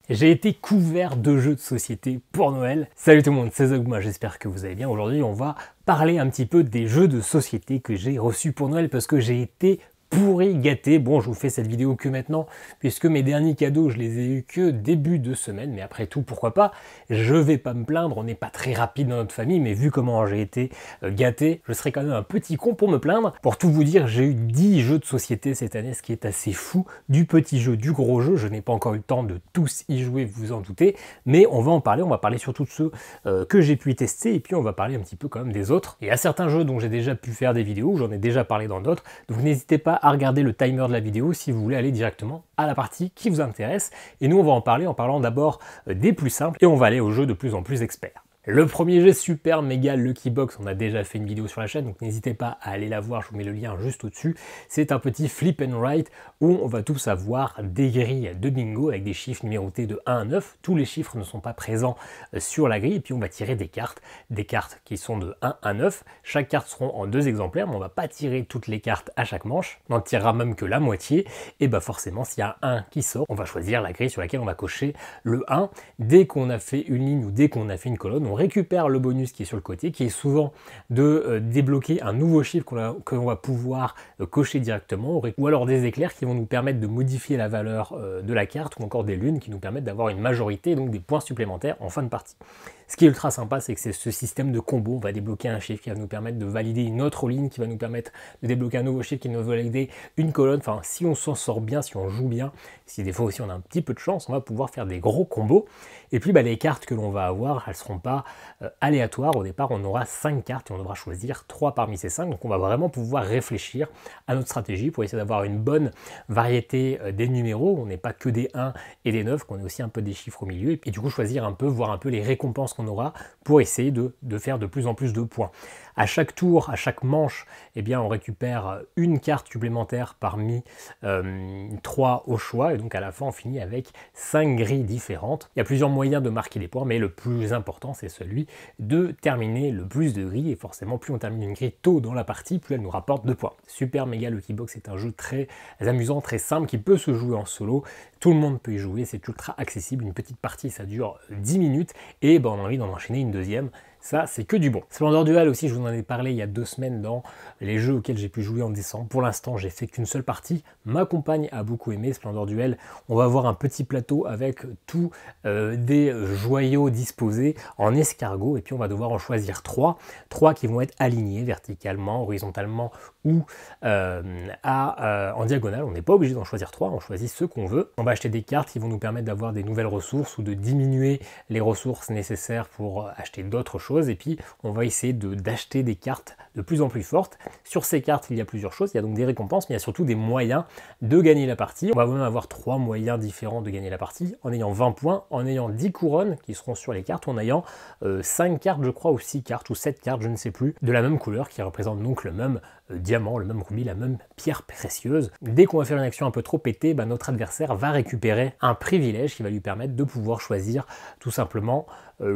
J'ai été couvert de jeux de société pour Noël. Salut tout le monde, c'est Zogma, j'espère que vous allez bien. Aujourd'hui, on va parler un petit peu des jeux de société que j'ai reçus pour Noël parce que j'ai été pourri gâté. Bon, je vous fais cette vidéo que maintenant, puisque mes derniers cadeaux, je les ai eus que début de semaine, mais après tout, pourquoi pas, je vais pas me plaindre, on n'est pas très rapide dans notre famille, mais vu comment j'ai été gâté, je serais quand même un petit con pour me plaindre. Pour tout vous dire, j'ai eu 10 jeux de société cette année, ce qui est assez fou, du petit jeu, du gros jeu, je n'ai pas encore eu le temps de tous y jouer, vous vous en doutez, mais on va en parler, on va parler surtout de ceux que j'ai pu tester, et puis on va parler un petit peu quand même des autres. Il y a certains jeux dont j'ai déjà pu faire des vidéos, j'en ai déjà parlé dans d'autres, donc n'hésitez pas à regarder le timer de la vidéo si vous voulez aller directement à la partie qui vous intéresse. Et nous, on va en parler en parlant d'abord des plus simples et on va aller aux jeux de plus en plus experts. Le premier jeu Super Mega Lucky Box, on a déjà fait une vidéo sur la chaîne, donc n'hésitez pas à aller la voir, je vous mets le lien juste au-dessus. C'est un petit flip and write où on va tous avoir des grilles de bingo avec des chiffres numérotés de 1 à 9. Tous les chiffres ne sont pas présents sur la grille, et puis on va tirer des cartes qui sont de 1 à 9. Chaque carte seront en 2 exemplaires, mais on va pas tirer toutes les cartes à chaque manche, on n'en tirera même que la moitié, et bah forcément s'il y a un 1 qui sort, on va choisir la grille sur laquelle on va cocher le 1. Dès qu'on a fait une ligne ou dès qu'on a fait une colonne, on récupère le bonus qui est sur le côté, qui est souvent de débloquer un nouveau chiffre qu'on va pouvoir cocher directement, ou alors des éclairs qui vont nous permettre de modifier la valeur de la carte, ou encore des lunes qui nous permettent d'avoir une majorité, donc des points supplémentaires en fin de partie. Ce qui est ultra sympa, c'est que c'est ce système de combo, on va débloquer un chiffre qui va nous permettre de valider une autre ligne, qui va nous permettre de débloquer un nouveau chiffre qui va nous valider une colonne. Enfin, si on s'en sort bien, si on joue bien, si des fois aussi on a un petit peu de chance, on va pouvoir faire des gros combos. Et puis les cartes que l'on va avoir, elles ne seront pas aléatoires. Au départ, on aura 5 cartes et on devra choisir 3 parmi ces 5. Donc on va vraiment pouvoir réfléchir à notre stratégie pour essayer d'avoir une bonne variété des numéros. On n'est pas que des 1 et des 9, qu'on ait aussi un peu des chiffres au milieu. Et du coup, choisir un peu, voir un peu les récompenses qu'on aura pour essayer de faire de plus en plus de points. À chaque tour, à chaque manche, eh bien, on récupère une carte supplémentaire parmi 3 au choix, et donc à la fin on finit avec 5 grilles différentes. Il y a plusieurs moyens de marquer les points, mais le plus important c'est celui de terminer le plus de grilles, et forcément plus on termine une grille tôt dans la partie, plus elle nous rapporte de points. Super Mega Lucky Box est un jeu très amusant, très simple, qui peut se jouer en solo, tout le monde peut y jouer, c'est ultra accessible, une petite partie ça dure 10 minutes, et on a envie d'en enchaîner une deuxième. Ça, c'est que du bon. Splendor Duel aussi, je vous en ai parlé il y a 2 semaines dans les jeux auxquels j'ai pu jouer en décembre. Pour l'instant, j'ai fait qu'une seule partie. Ma compagne a beaucoup aimé Splendor Duel. On va avoir un petit plateau avec tous des joyaux disposés en escargot. Et puis, on va devoir en choisir 3. 3 qui vont être alignés verticalement, horizontalement ou en diagonale. On n'est pas obligé d'en choisir 3, on choisit ceux qu'on veut. On va acheter des cartes qui vont nous permettre d'avoir des nouvelles ressources ou de diminuer les ressources nécessaires pour acheter d'autres choses. Et puis on va essayer d'acheter des cartes de plus en plus fortes. Sur ces cartes, il y a plusieurs choses. Il y a donc des récompenses, mais il y a surtout des moyens de gagner la partie. On va même avoir 3 moyens différents de gagner la partie, en ayant 20 points, en ayant 10 couronnes qui seront sur les cartes, en ayant 5 cartes, je crois, ou 6 cartes, ou 7 cartes, je ne sais plus, de la même couleur, qui représentent donc le même diamant, le même rubis, la même pierre précieuse. Dès qu'on va faire une action un peu trop pétée, notre adversaire va récupérer un privilège qui va lui permettre de pouvoir choisir tout simplement la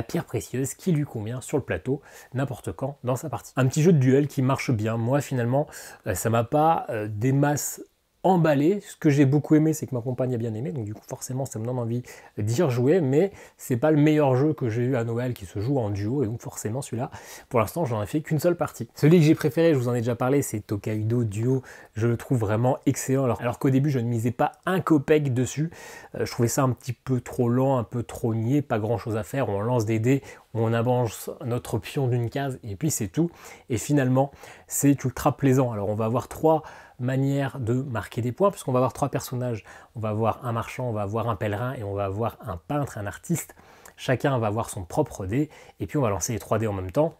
pierre précieuse qui lui convient sur le plateau n'importe quand dans sa partie. Un petit jeu de duel qui marche bien. Moi finalement ça m'a pas des masses emballé. Ce que j'ai beaucoup aimé, c'est que ma compagne a bien aimé, donc du coup forcément ça me donne envie d'y rejouer, mais c'est pas le meilleur jeu que j'ai eu à Noël qui se joue en duo, et donc forcément celui-là, pour l'instant j'en ai fait qu'une seule partie. Celui que j'ai préféré, je vous en ai déjà parlé, c'est Tokaido Duo. Je le trouve vraiment excellent, alors qu'au début je ne misais pas un copec dessus. Je trouvais ça un petit peu trop lent, un peu trop niais, pas grand chose à faire, on lance des dés, on avance notre pion d'une case et puis c'est tout, et finalement c'est ultra plaisant. Alors on va avoir 3 manière de marquer des points, puisqu'on va avoir 3 personnages. On va avoir un marchand, on va avoir un pèlerin et on va avoir un peintre, un artiste. Chacun va avoir son propre dé, et puis on va lancer les 3 dés en même temps.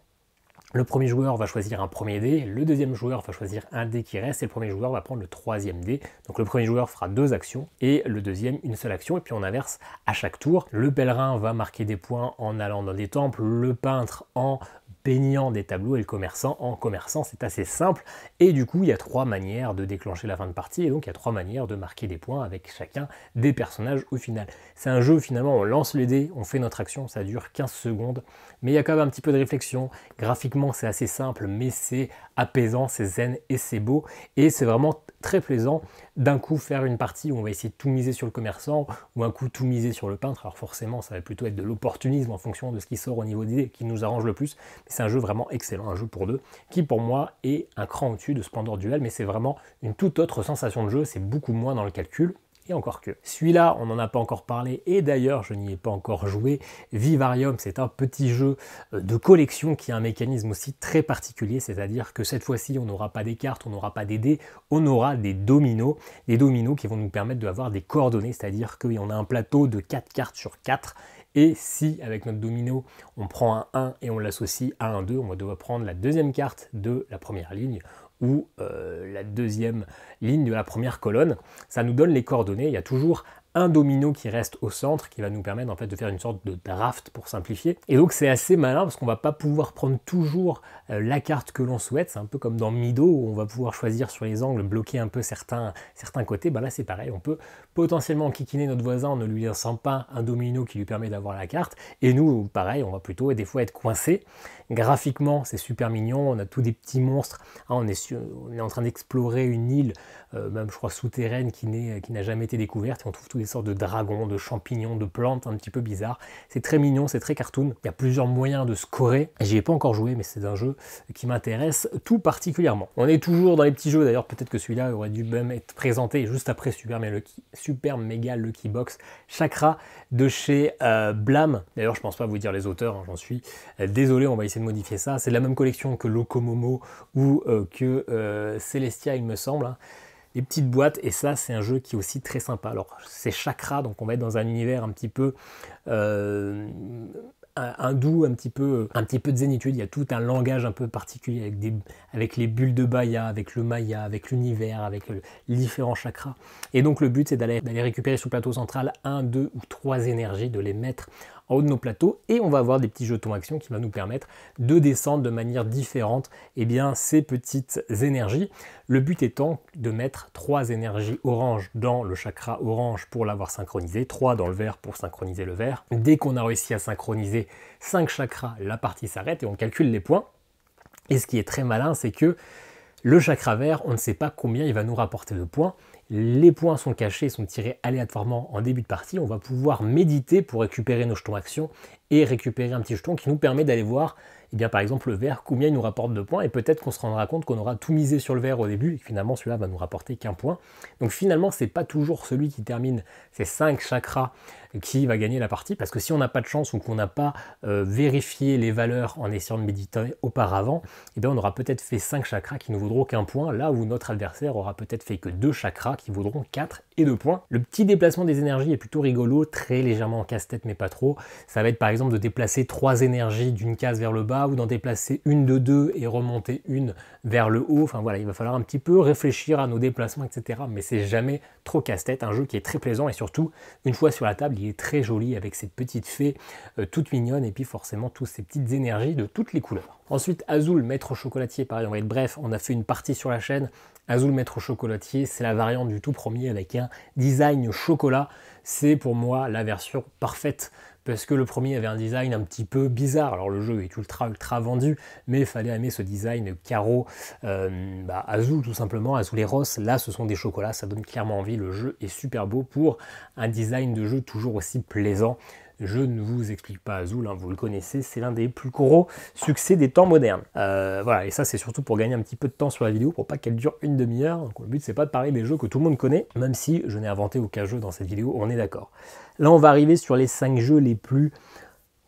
Le premier joueur va choisir un premier dé, le deuxième joueur va choisir un dé qui reste, et le premier joueur va prendre le 3e dé. Donc le premier joueur fera 2 actions, et le deuxième une seule action, et puis on inverse à chaque tour. Le pèlerin va marquer des points en allant dans des temples, le peintre en peignant des tableaux, et le commerçant en commerçant. C'est assez simple, et du coup il y a 3 manières de déclencher la fin de partie, et donc il y a 3 manières de marquer des points avec chacun des personnages au final. C'est un jeu, finalement, on lance les dés, on fait notre action, ça dure 15 secondes, mais il y a quand même un petit peu de réflexion. Graphiquement Techniquement, c'est assez simple, mais c'est apaisant, c'est zen et c'est beau. Et c'est vraiment très plaisant d'un coup faire une partie où on va essayer de tout miser sur le commerçant ou un coup tout miser sur le peintre. Alors forcément, ça va plutôt être de l'opportunisme en fonction de ce qui sort au niveau d'idées qui nous arrange le plus. Mais c'est un jeu vraiment excellent, un jeu pour deux, qui pour moi est un cran au-dessus de Splendor Duel, mais c'est vraiment une toute autre sensation de jeu, c'est beaucoup moins dans le calcul. Et encore que. Celui-là, on n'en a pas encore parlé, et d'ailleurs, je n'y ai pas encore joué. Vivarium, c'est un petit jeu de collection qui a un mécanisme aussi très particulier, c'est-à-dire que cette fois-ci, on n'aura pas des cartes, on n'aura pas des dés, on aura des dominos qui vont nous permettre d'avoir des coordonnées, c'est-à-dire qu'on a un plateau de 4 cartes sur 4, et si, avec notre domino, on prend un 1 et on l'associe à un 2, on va devoir prendre la deuxième carte de la première ligne, ou la deuxième ligne de la première colonne. Ça nous donne les coordonnées. Il y a toujours un domino qui reste au centre qui va nous permettre en fait de faire une sorte de draft pour simplifier. Et donc c'est assez malin parce qu'on va pas pouvoir prendre toujours la carte que l'on souhaite. C'est un peu comme dans Mido où on va pouvoir choisir sur les angles, bloquer un peu certains côtés. Là c'est pareil, on peut potentiellement enquiquiner notre voisin en ne lui laissant pas un domino qui lui permet d'avoir la carte. Et nous, pareil, on va plutôt des fois être coincé. Graphiquement, c'est super mignon. On a tous des petits monstres. On est en train d'explorer une île, même je crois souterraine, qui n'a jamais été découverte. Et on trouve toutes des sortes de dragons, de champignons, de plantes un petit peu bizarres. C'est très mignon, c'est très cartoon. Il y a plusieurs moyens de scorer. J'y ai pas encore joué, mais c'est un jeu qui m'intéresse tout particulièrement. On est toujours dans les petits jeux. D'ailleurs, peut-être que celui-là aurait dû même être présenté juste après Super Mega Lucky Box Chakra de chez Blam. D'ailleurs, je pense pas vous dire les auteurs, hein, j'en suis désolé, on va essayer de modifier ça. C'est la même collection que Locomomo ou que Celestia, il me semble. Hein. Les petites boîtes, et ça, c'est un jeu qui est aussi très sympa. Alors, c'est Chakra, donc on va être dans un univers un petit peu hindou, un petit peu de zénitude. Il y a tout un langage un peu particulier avec les bulles de Baya, avec le Maya, avec l'univers, avec les différents chakras. Et donc le but c'est d'aller récupérer sur le plateau central 1, 2 ou 3 énergies, de les mettre en haut de nos plateaux, et on va avoir des petits jetons action qui vont nous permettre de descendre de manière différente ces petites énergies. Le but étant de mettre 3 énergies orange dans le chakra orange pour l'avoir synchronisé, 3 dans le vert pour synchroniser le vert. Dès qu'on a réussi à synchroniser 5 chakras, la partie s'arrête et on calcule les points. Et ce qui est très malin, c'est que le chakra vert, on ne sait pas combien il va nous rapporter de points. Les points sont cachés, sont tirés aléatoirement en début de partie. On va pouvoir méditer pour récupérer nos jetons actions et récupérer un petit jeton qui nous permet d'aller voir, par exemple, le vert, combien il nous rapporte de points. Et peut-être qu'on se rendra compte qu'on aura tout misé sur le vert au début et que finalement celui-là va nous rapporter qu'un point. Donc finalement, c'est pas toujours celui qui termine ces 5 chakras qui va gagner la partie, parce que si on n'a pas de chance ou qu'on n'a pas vérifié les valeurs en essayant de méditer auparavant, on aura peut-être fait 5 chakras qui ne vaudront qu'un point, là où notre adversaire aura peut-être fait que 2 chakras qui vaudront 4 et 2 points. Le petit déplacement des énergies est plutôt rigolo, très légèrement en casse-tête mais pas trop. Ça va être par exemple de déplacer 3 énergies d'une case vers le bas, ou d'en déplacer une de 2 et remonter une vers le haut. Enfin voilà, il va falloir un petit peu réfléchir à nos déplacements, etc. Mais c'est jamais trop casse-tête, un jeu qui est très plaisant, et surtout, une fois sur la table, il est très joli avec cette petite fée toute mignonne, et puis forcément toutes ces petites énergies de toutes les couleurs. Ensuite, Azul, maître chocolatier, pareil, on va être bref, on a fait une partie sur la chaîne. Azul, maître chocolatier, c'est la variante du tout premier avec un design chocolat. C'est pour moi la version parfaite, parce que le premier avait un design un petit peu bizarre. Alors le jeu est ultra vendu, mais il fallait aimer ce design carreau Azul tout simplement, Azul et Ross. Là ce sont des chocolats, ça donne clairement envie, le jeu est super beau pour un design de jeu toujours aussi plaisant. Je ne vous explique pas Azul, hein, vous le connaissez, c'est l'un des plus gros succès des temps modernes. Voilà, et ça c'est surtout pour gagner un petit peu de temps sur la vidéo, pour pas qu'elle dure une demi-heure. Donc le but c'est pas de parler des jeux que tout le monde connaît, même si je n'ai inventé aucun jeu dans cette vidéo, on est d'accord. Là on va arriver sur les 5 jeux les plus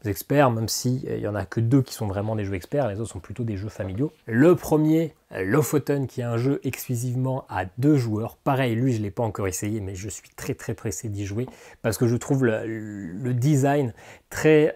experts, même s'il n'y en a que 2 qui sont vraiment des jeux experts, les autres sont plutôt des jeux familiaux. Le premier, Lofoten, qui est un jeu exclusivement à 2 joueurs. Pareil, lui je ne l'ai pas encore essayé, mais je suis très pressé d'y jouer, parce que je trouve le design très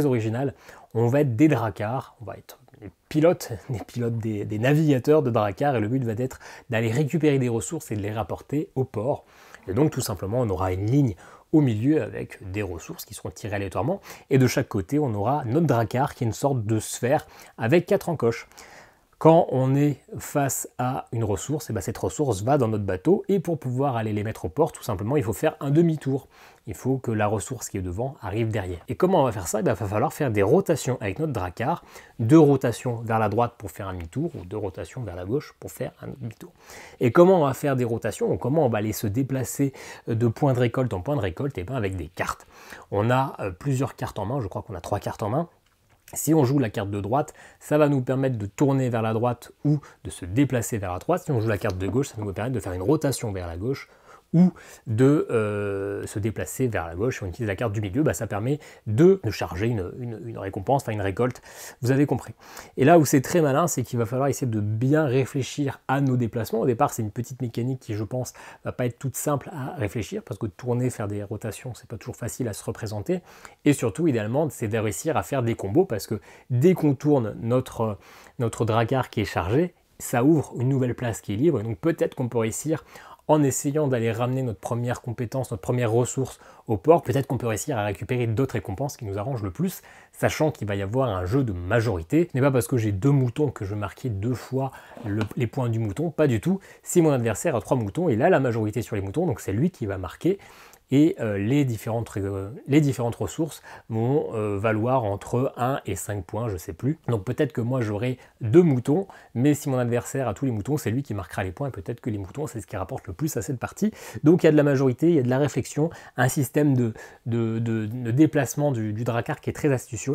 original. On va être des dracars, on va être des pilotes des navigateurs de dracars, et le but va être d'aller récupérer des ressources et de les rapporter au port. Et donc tout simplement on aura une ligne au milieu avec des ressources qui seront tirées aléatoirement, et de chaque côté on aura notre dracar qui est une sorte de sphère avec 4 encoches. Quand on est face à une ressource, et cette ressource va dans notre bateau, et pour pouvoir aller les mettre au port, tout simplement, il faut faire un demi-tour. Il faut que la ressource qui est devant arrive derrière. Et comment on va faire ça? Il va falloir faire des rotations avec notre drakkar, 2 rotations vers la droite pour faire un demi-tour, ou 2 rotations vers la gauche pour faire un demi-tour. Et comment on va faire des rotations? Comment on va aller se déplacer de point de récolte en point de récolte? Et bien avec des cartes. On a plusieurs cartes en main, je crois qu'on a 3 cartes en main. Si on joue la carte de droite, ça va nous permettre de tourner vers la droite ou de se déplacer vers la droite. Si on joue la carte de gauche, ça va nous permettre de faire une rotation vers la gauche ou de se déplacer vers la gauche. Si on utilise la carte du milieu, ça permet de charger une récompense, enfin une récolte, vous avez compris. Et là où c'est très malin, c'est qu'il va falloir essayer de bien réfléchir à nos déplacements. Au départ, c'est une petite mécanique qui, je pense, va pas être toute simple à réfléchir, parce que tourner, faire des rotations, c'est pas toujours facile à se représenter. Et surtout, idéalement, c'est de réussir à faire des combos, parce que dès qu'on tourne notre drakkar qui est chargé, ça ouvre une nouvelle place qui est libre, et donc peut-être qu'on peut réussir, en essayant d'aller ramener notre première compétence, notre première ressource au port, peut-être qu'on peut réussir à récupérer d'autres récompenses qui nous arrangent le plus, sachant qu'il va y avoir un jeu de majorité. Ce n'est pas parce que j'ai 2 moutons que je vais marquer 2 fois les points du mouton, pas du tout. Si mon adversaire a 3 moutons, il a la majorité sur les moutons, donc c'est lui qui va marquer. Et les différentes ressources vont valoir entre 1 et 5 points, je ne sais plus. Donc peut-être que moi j'aurai 2 moutons, mais si mon adversaire a tous les moutons, c'est lui qui marquera les points, et peut-être que les moutons, c'est ce qui rapporte le plus à cette partie. Donc il y a de la majorité, il y a de la réflexion, un système de déplacement du drakkar qui est très astucieux.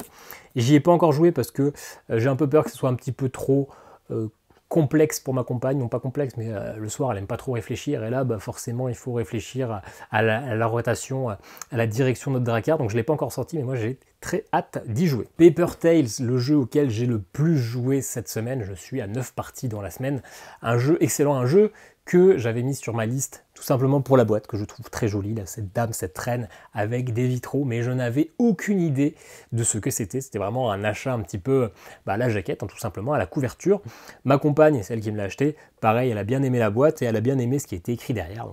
J'y ai pas encore joué parce que j'ai un peu peur que ce soit un petit peu trop complexe pour ma compagne, non pas complexe, mais le soir elle aime pas trop réfléchir, et là forcément il faut réfléchir à la rotation, à la direction de notre drakkar, donc je l'ai pas encore sorti, mais moi j'ai très hâte d'y jouer. Paper Tales, le jeu auquel j'ai le plus joué cette semaine, je suis à 9 parties dans la semaine, un jeu excellent, un jeu que j'avais mis sur ma liste tout simplement pour la boîte, que je trouve très jolie, là, cette dame, cette reine avec des vitraux, mais je n'avais aucune idée de ce que c'était. C'était vraiment un achat un petit peu à la jaquette, tout simplement, à la couverture. Ma compagne, celle qui me l'a acheté, pareil, elle a bien aimé la boîte et elle a bien aimé ce qui était écrit derrière.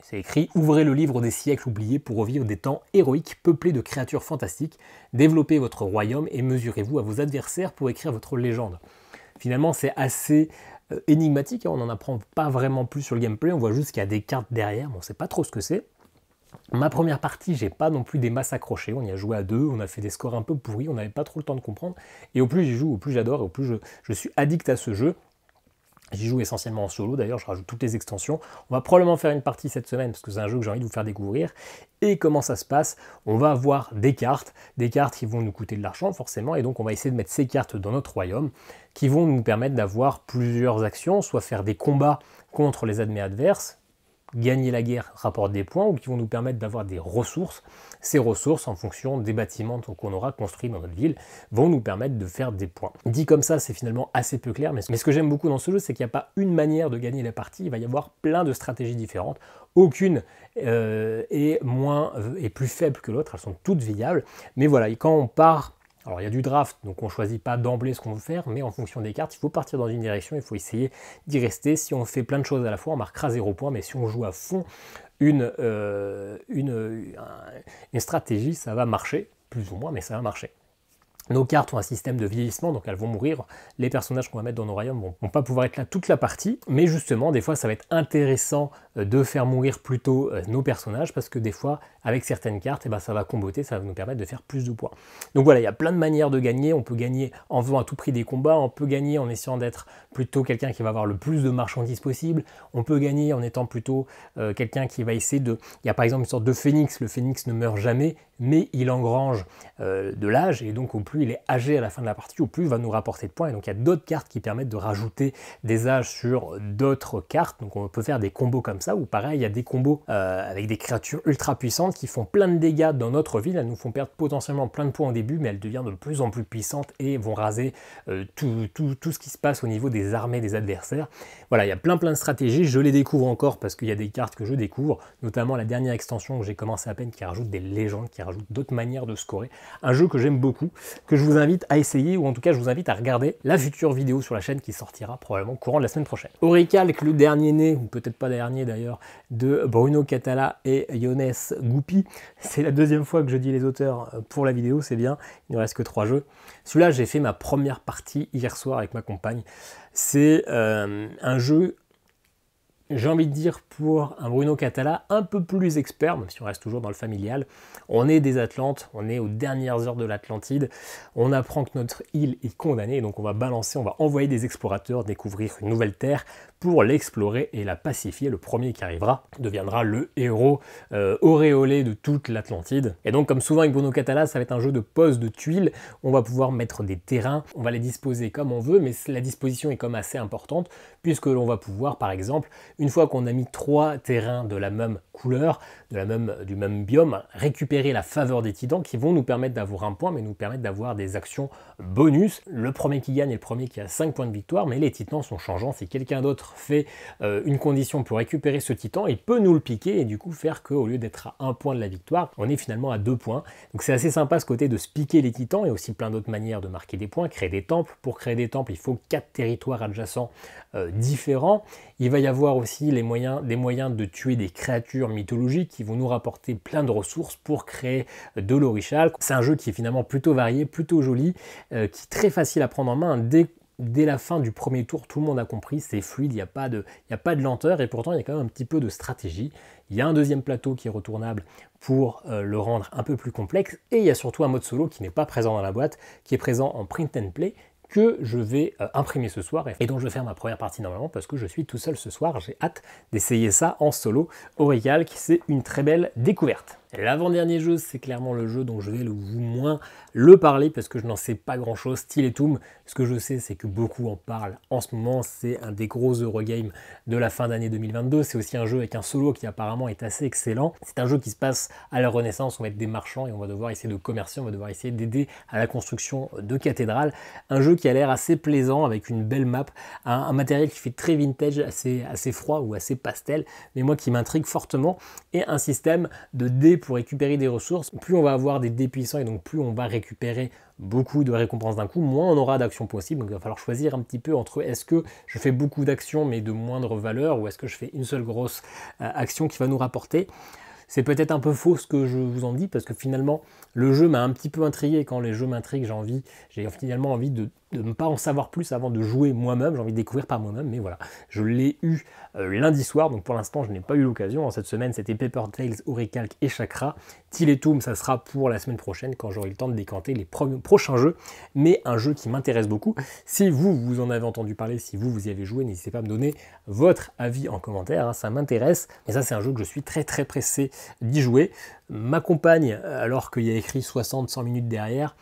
C'est écrit « Ouvrez le livre des siècles oubliés pour revivre des temps héroïques peuplés de créatures fantastiques. Développez votre royaume et mesurez-vous à vos adversaires pour écrire votre légende. » Finalement, c'est assez énigmatique, on n'en apprend pas vraiment plus sur le gameplay, on voit juste qu'il y a des cartes derrière, mais on ne sait pas trop ce que c'est. Ma première partie, j'ai pas non plus des masses accrochées, on y a joué à 2, on a fait des scores un peu pourris, on n'avait pas trop le temps de comprendre, et au plus j'y joue, au plus j'adore, et au plus je suis addict à ce jeu. J'y joue essentiellement en solo, d'ailleurs je rajoute toutes les extensions. On va probablement faire une partie cette semaine, parce que c'est un jeu que j'ai envie de vous faire découvrir. Et comment ça se passe? On va avoir des cartes qui vont nous coûter de l'argent forcément, et donc on va essayer de mettre ces cartes dans notre royaume, qui vont nous permettre d'avoir plusieurs actions, soit faire des combats contre les ennemis adverses, gagner la guerre rapporte des points, ou qui vont nous permettre d'avoir des ressources. Ces ressources, en fonction des bâtiments qu'on aura construits dans notre ville, vont nous permettre de faire des points. Dit comme ça, c'est finalement assez peu clair, mais ce que j'aime beaucoup dans ce jeu, c'est qu'il n'y a pas une manière de gagner la partie, il va y avoir plein de stratégies différentes. Aucune est plus faible que l'autre, elles sont toutes viables. Mais voilà, et quand on part... Alors il y a du draft, donc on ne choisit pas d'emblée ce qu'on veut faire, mais en fonction des cartes, il faut partir dans une direction, il faut essayer d'y rester. Si on fait plein de choses à la fois, on marquera 0 points, mais si on joue à fond une stratégie, ça va marcher, plus ou moins, mais ça va marcher. Nos cartes ont un système de vieillissement, donc elles vont mourir. Les personnages qu'on va mettre dans nos royaumes vont pas pouvoir être là toute la partie, mais justement, des fois, ça va être intéressant de faire mourir plutôt nos personnages, parce que des fois, avec certaines cartes, ça va comboter, ça va nous permettre de faire plus de points. Donc voilà, il y a plein de manières de gagner. On peut gagner en faisant à tout prix des combats, on peut gagner en essayant d'être plutôt quelqu'un qui va avoir le plus de marchandises possible, on peut gagner en étant plutôt quelqu'un qui va essayer de... Il y a par exemple une sorte de phénix, le phénix ne meurt jamais, mais il engrange de l'âge, et donc au plus il est âgé à la fin de la partie, au plus il va nous rapporter de points. Et donc il y a d'autres cartes qui permettent de rajouter des âges sur d'autres cartes, donc on peut faire des combos comme ça, ou pareil, il y a des combos avec des créatures ultra puissantes qui font plein de dégâts dans notre ville, elles nous font perdre potentiellement plein de points au début, mais elles deviennent de plus en plus puissantes et vont raser tout ce qui se passe au niveau des armées des adversaires. Voilà, il y a plein de stratégies, je les découvre encore parce qu'il y a des cartes que je découvre, notamment la dernière extension que j'ai commencé à peine, qui rajoute des légendes, qui rajoute d'autres manières de scorer. Un jeu que j'aime beaucoup, que je vous invite à essayer, ou en tout cas je vous invite à regarder la future vidéo sur la chaîne qui sortira probablement courant de la semaine prochaine. Orichalque, le dernier né, ou peut-être pas dernier d'ailleurs de Bruno Catala et Younes Goupi. C'est la deuxième fois que je dis les auteurs pour la vidéo, c'est bien, il ne reste que 3 jeux. Celui-là, j'ai fait ma première partie hier soir avec ma compagne. C'est un jeu, j'ai envie de dire, pour un Bruno Catala un peu plus expert, même si on reste toujours dans le familial. On est des Atlantes, on est aux dernières heures de l'Atlantide, on apprend que notre île est condamnée, donc on va balancer, on va envoyer des explorateurs découvrir une nouvelle terre pour l'explorer et la pacifier. Le premier qui arrivera deviendra le héros auréolé de toute l'Atlantide. Et donc, comme souvent avec Bruno Catala, ça va être un jeu de pose de tuiles. On va pouvoir mettre des terrains, on va les disposer comme on veut, mais la disposition est quand même assez importante, puisque l'on va pouvoir, par exemple, une fois qu'on a mis 3 terrains de la même couleur, du même biome, récupérer la faveur des titans qui vont nous permettre d'avoir un point, mais nous permettre d'avoir des actions bonus. Le premier qui gagne est le premier qui a 5 points de victoire, mais les titans sont changeants. Si quelqu'un d'autre fait une condition pour récupérer ce titan, il peut nous le piquer et du coup faire qu'au lieu d'être à 1 point de la victoire, on est finalement à 2 points. Donc c'est assez sympa ce côté de se piquer les titans et aussi plein d'autres manières de marquer des points, créer des temples. Pour créer des temples, il faut 4 territoires adjacents différents. Il va y avoir aussi des moyens de tuer des créatures mythologiques qui vont nous rapporter plein de ressources pour créer de l'orichal. C'est un jeu qui est finalement plutôt varié, plutôt joli, qui est très facile à prendre en main. Dès la fin du premier tour, tout le monde a compris, c'est fluide, il n'y a pas de lenteur et pourtant il y a quand même un petit peu de stratégie. Il y a un deuxième plateau qui est retournable pour le rendre un peu plus complexe et il y a surtout un mode solo qui n'est pas présent dans la boîte, qui est présent en print and play, que je vais imprimer ce soir et dont je vais faire ma première partie normalement parce que je suis tout seul ce soir. J'ai hâte d'essayer ça en solo. Auricalc, c'est une très belle découverte. L'avant-dernier jeu, c'est clairement le jeu dont je vais vous moins le parler parce que je n'en sais pas grand-chose. Stilettum, ce que je sais, c'est que beaucoup en parlent en ce moment. C'est un des gros Eurogames de la fin d'année 2022. C'est aussi un jeu avec un solo qui apparemment est assez excellent. C'est un jeu qui se passe à la Renaissance. On va être des marchands et on va devoir essayer de commercer. On va devoir essayer d'aider à la construction de cathédrales. Un jeu qui a l'air assez plaisant avec une belle map. Un matériel qui fait très vintage, assez froid ou assez pastel, mais moi qui m'intrigue fortement. Et un système de dés pour récupérer des ressources. Plus on va avoir des dés puissants et donc plus on va récupérer beaucoup de récompenses d'un coup, moins on aura d'actions possibles. Donc il va falloir choisir un petit peu entre est-ce que je fais beaucoup d'actions mais de moindre valeur ou est-ce que je fais une seule grosse action qui va nous rapporter. C'est peut-être un peu faux ce que je vous en dis parce que finalement le jeu m'a un petit peu intrigué. Quand les jeux m'intriguent, j'ai finalement envie de ne pas en savoir plus avant de jouer moi-même, j'ai envie de découvrir par moi-même, mais voilà, je l'ai eu lundi soir, donc pour l'instant je n'ai pas eu l'occasion. Cette semaine c'était Paper Tales, Auricalc et Chakra. Stilettum, ça sera pour la semaine prochaine quand j'aurai le temps de décanter les prochains jeux, mais un jeu qui m'intéresse beaucoup. Si vous en avez entendu parler, si vous y avez joué, n'hésitez pas à me donner votre avis en commentaire, hein, ça m'intéresse. Et ça c'est un jeu que je suis très très pressé d'y jouer. Ma compagne, alors qu'il y a écrit 60-100 minutes derrière,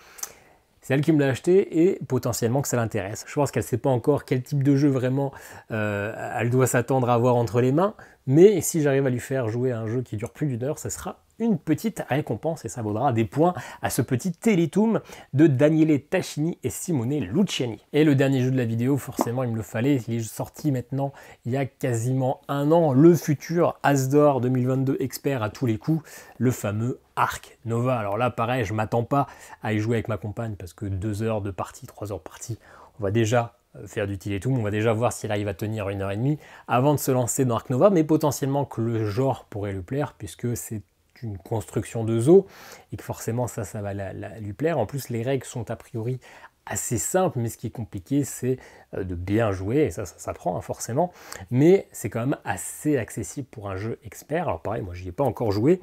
c'est elle qui me l'a acheté et potentiellement que ça l'intéresse. Je pense qu'elle ne sait pas encore quel type de jeu vraiment elle doit s'attendre à avoir entre les mains, mais si j'arrive à lui faire jouer à un jeu qui dure plus d'une heure, ça sera une petite récompense et ça vaudra des points à ce petit Télétoum de Daniele Tascini et Simone Luciani. Et le dernier jeu de la vidéo, forcément il me le fallait, il est sorti maintenant il y a quasiment 1 an, le futur As d'Or 2022 expert à tous les coups, le fameux Ark Nova. Alors là pareil, je m'attends pas à y jouer avec ma compagne parce que 2 heures de partie, 3 heures de partie, on va déjà faire du Télétoum, on va déjà voir s'il arrive à tenir 1h30 avant de se lancer dans Ark Nova, mais potentiellement que le genre pourrait le plaire puisque c'est une construction de zoo et que forcément ça va lui plaire. En plus les règles sont a priori assez simples, mais ce qui est compliqué c'est de bien jouer et ça s'apprend hein, forcément, mais c'est quand même assez accessible pour un jeu expert. Alors pareil, moi j'y ai pas encore joué,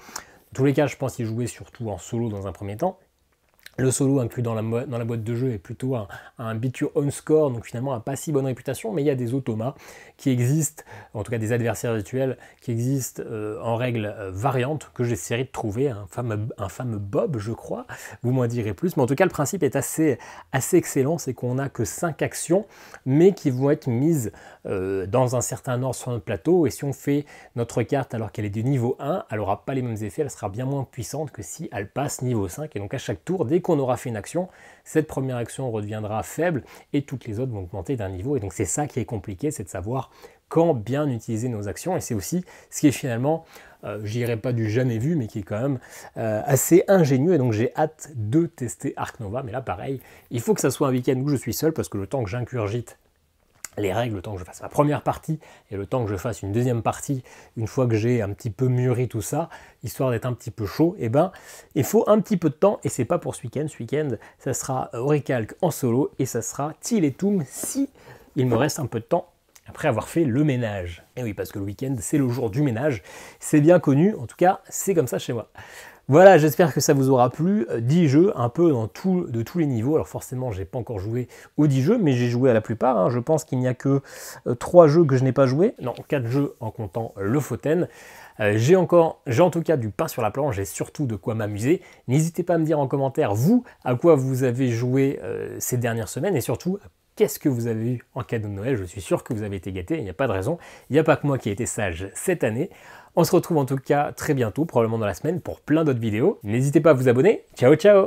en tous les cas je pense y jouer surtout en solo dans un premier temps. Le solo inclus dans la boîte de jeu est plutôt un beat your own score, donc finalement un pas si bonne réputation, mais il y a des automas qui existent, en tout cas des adversaires virtuels qui existent en règles variantes que j'essaierai de trouver, un fameux Bob je crois, vous m'en direz plus, mais en tout cas le principe est assez excellent, c'est qu'on n'a que 5 actions, mais qui vont être mises dans un certain ordre sur notre plateau, et si on fait notre carte alors qu'elle est de niveau 1, elle n'aura pas les mêmes effets, elle sera bien moins puissante que si elle passe niveau 5, et donc à chaque tour, dès qu'on aura fait une action, cette première action redeviendra faible et toutes les autres vont augmenter d'un niveau. Et donc c'est ça qui est compliqué, c'est de savoir quand bien utiliser nos actions. Et c'est aussi ce qui est finalement, je dirais pas du jamais vu, mais qui est quand même assez ingénieux. Et donc j'ai hâte de tester Ark Nova. Mais là pareil, il faut que ça soit un week-end où je suis seul parce que le temps que j'incurgite les règles, le temps que je fasse ma première partie et le temps que je fasse une deuxième partie, une fois que j'ai un petit peu mûri tout ça, histoire d'être un petit peu chaud, et ben il faut un petit peu de temps, et c'est pas pour ce week-end. Ce week-end, ça sera Orichalc en solo, et ça sera Till et Toom si il me reste un peu de temps après avoir fait le ménage. Et oui, parce que le week-end, c'est le jour du ménage, c'est bien connu, en tout cas, c'est comme ça chez moi. Voilà, j'espère que ça vous aura plu. 10 jeux, un peu de tous les niveaux. Alors forcément, j'ai pas encore joué aux 10 jeux, mais j'ai joué à la plupart. Hein. Je pense qu'il n'y a que 3 jeux que je n'ai pas joué. Non, 4 jeux en comptant le Lofoten. J'ai en tout cas du pain sur la planche et surtout de quoi m'amuser. N'hésitez pas à me dire en commentaire, vous, à quoi vous avez joué ces dernières semaines et surtout, qu'est-ce que vous avez eu en cadeau de Noël. Je suis sûr que vous avez été gâtés, il n'y a pas de raison. Il n'y a pas que moi qui ai été sage cette année. On se retrouve en tout cas très bientôt, probablement dans la semaine, pour plein d'autres vidéos. N'hésitez pas à vous abonner. Ciao, ciao!